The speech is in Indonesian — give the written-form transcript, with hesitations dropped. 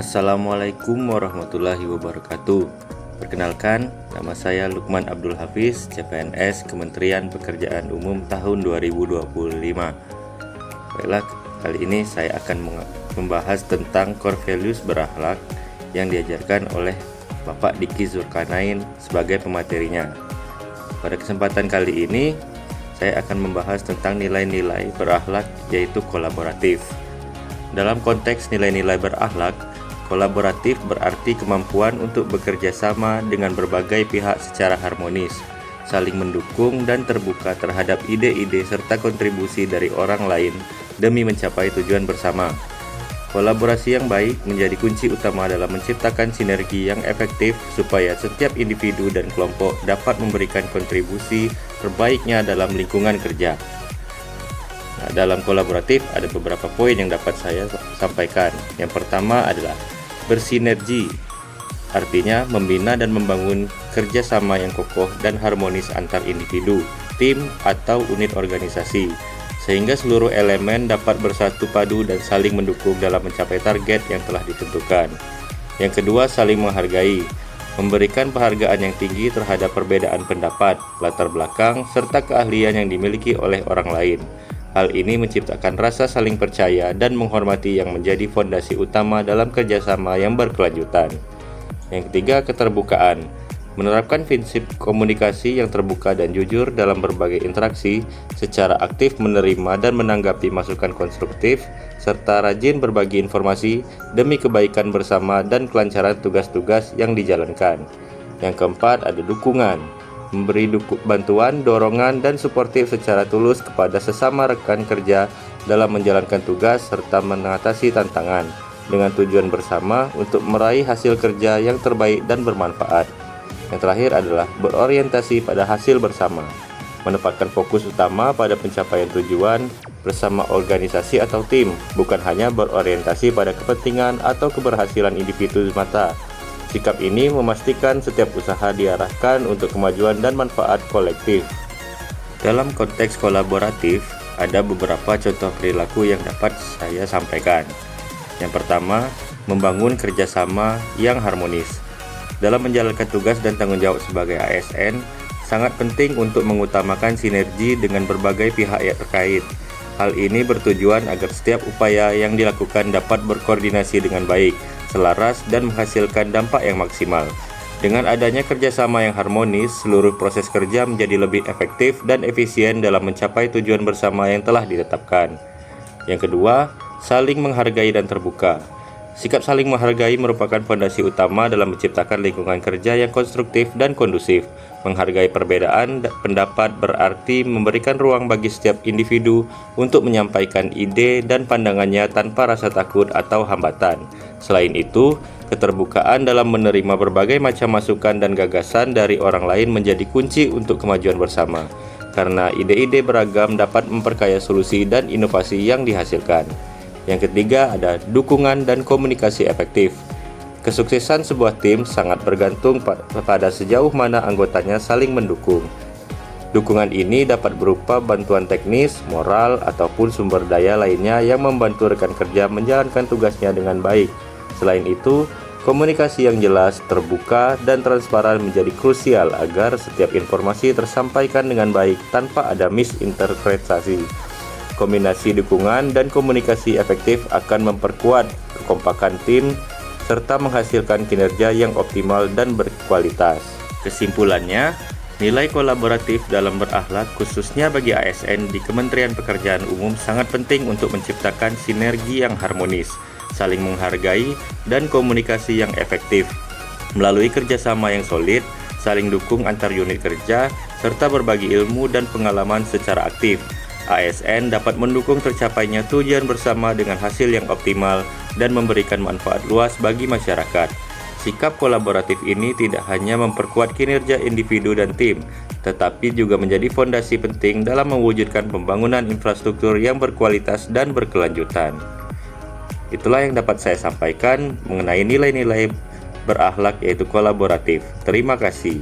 Assalamualaikum warahmatullahi wabarakatuh. Perkenalkan, nama saya Lukman Abdul Hafiz, CPNS Kementerian Pekerjaan Umum tahun 2025. Baiklah, kali ini saya akan membahas tentang core values berakhlak yang diajarkan oleh Bapak Diki Zulkarnain sebagai pematerinya. Pada kesempatan kali ini, saya akan membahas tentang nilai-nilai berakhlak yaitu kolaboratif. Dalam konteks nilai-nilai berakhlak, kolaboratif berarti kemampuan untuk bekerja sama dengan berbagai pihak secara harmonis, saling mendukung dan terbuka terhadap ide-ide serta kontribusi dari orang lain demi mencapai tujuan bersama. Kolaborasi yang baik menjadi kunci utama dalam menciptakan sinergi yang efektif supaya setiap individu dan kelompok dapat memberikan kontribusi terbaiknya dalam lingkungan kerja. Nah, dalam kolaboratif ada beberapa poin yang dapat saya sampaikan. Yang pertama adalah bersinergi, artinya membina dan membangun kerjasama yang kokoh dan harmonis antar individu, tim, atau unit organisasi, sehingga seluruh elemen dapat bersatu padu dan saling mendukung dalam mencapai target yang telah ditentukan. Yang kedua, saling menghargai, memberikan penghargaan yang tinggi terhadap perbedaan pendapat, latar belakang, serta keahlian yang dimiliki oleh orang lain. Hal ini menciptakan rasa saling percaya dan menghormati yang menjadi fondasi utama dalam kerjasama yang berkelanjutan. Yang ketiga, keterbukaan. Menerapkan prinsip komunikasi yang terbuka dan jujur dalam berbagai interaksi, secara aktif menerima dan menanggapi masukan konstruktif, serta rajin berbagi informasi demi kebaikan bersama dan kelancaran tugas-tugas yang dijalankan. Yang keempat, ada dukungan. Memberi bantuan, dorongan, dan suportif secara tulus kepada sesama rekan kerja dalam menjalankan tugas serta mengatasi tantangan dengan tujuan bersama untuk meraih hasil kerja yang terbaik dan bermanfaat. Yang terakhir adalah berorientasi pada hasil bersama, menempatkan fokus utama pada pencapaian tujuan bersama organisasi atau tim, bukan hanya berorientasi pada kepentingan atau keberhasilan individu semata. Sikap ini memastikan setiap usaha diarahkan untuk kemajuan dan manfaat kolektif. Dalam konteks kolaboratif, ada beberapa contoh perilaku yang dapat saya sampaikan. Yang pertama, membangun kerjasama yang harmonis. Dalam menjalankan tugas dan tanggung jawab sebagai ASN, sangat penting untuk mengutamakan sinergi dengan berbagai pihak yang terkait. Hal ini bertujuan agar setiap upaya yang dilakukan dapat berkoordinasi dengan baik, selaras, dan menghasilkan dampak yang maksimal. Dengan adanya kerjasama yang harmonis, seluruh proses kerja menjadi lebih efektif dan efisien dalam mencapai tujuan bersama yang telah ditetapkan. Yang kedua, saling menghargai dan terbuka. Sikap saling menghargai merupakan fondasi utama dalam menciptakan lingkungan kerja yang konstruktif dan kondusif. Menghargai perbedaan pendapat berarti memberikan ruang bagi setiap individu untuk menyampaikan ide dan pandangannya tanpa rasa takut atau hambatan. Selain itu, keterbukaan dalam menerima berbagai macam masukan dan gagasan dari orang lain menjadi kunci untuk kemajuan bersama, karena ide-ide beragam dapat memperkaya solusi dan inovasi yang dihasilkan. Yang ketiga ada dukungan dan komunikasi efektif. Kesuksesan sebuah tim sangat bergantung pada sejauh mana anggotanya saling mendukung. Dukungan ini dapat berupa bantuan teknis, moral, ataupun sumber daya lainnya yang membantu rekan kerja menjalankan tugasnya dengan baik. Selain itu, komunikasi yang jelas, terbuka, dan transparan menjadi krusial agar setiap informasi tersampaikan dengan baik tanpa ada misinterpretasi. Kombinasi dukungan dan komunikasi efektif akan memperkuat kekompakan tim serta menghasilkan kinerja yang optimal dan berkualitas. Kesimpulannya, nilai kolaboratif dalam berakhlak khususnya bagi ASN di Kementerian Pekerjaan Umum sangat penting untuk menciptakan sinergi yang harmonis, saling menghargai, dan komunikasi yang efektif. Melalui kerjasama yang solid, saling dukung antar unit kerja, serta berbagi ilmu dan pengalaman secara aktif, ASN dapat mendukung tercapainya tujuan bersama dengan hasil yang optimal dan memberikan manfaat luas bagi masyarakat. Sikap kolaboratif ini tidak hanya memperkuat kinerja individu dan tim, tetapi juga menjadi fondasi penting dalam mewujudkan pembangunan infrastruktur yang berkualitas dan berkelanjutan. Itulah yang dapat saya sampaikan mengenai nilai-nilai berakhlak yaitu kolaboratif. Terima kasih.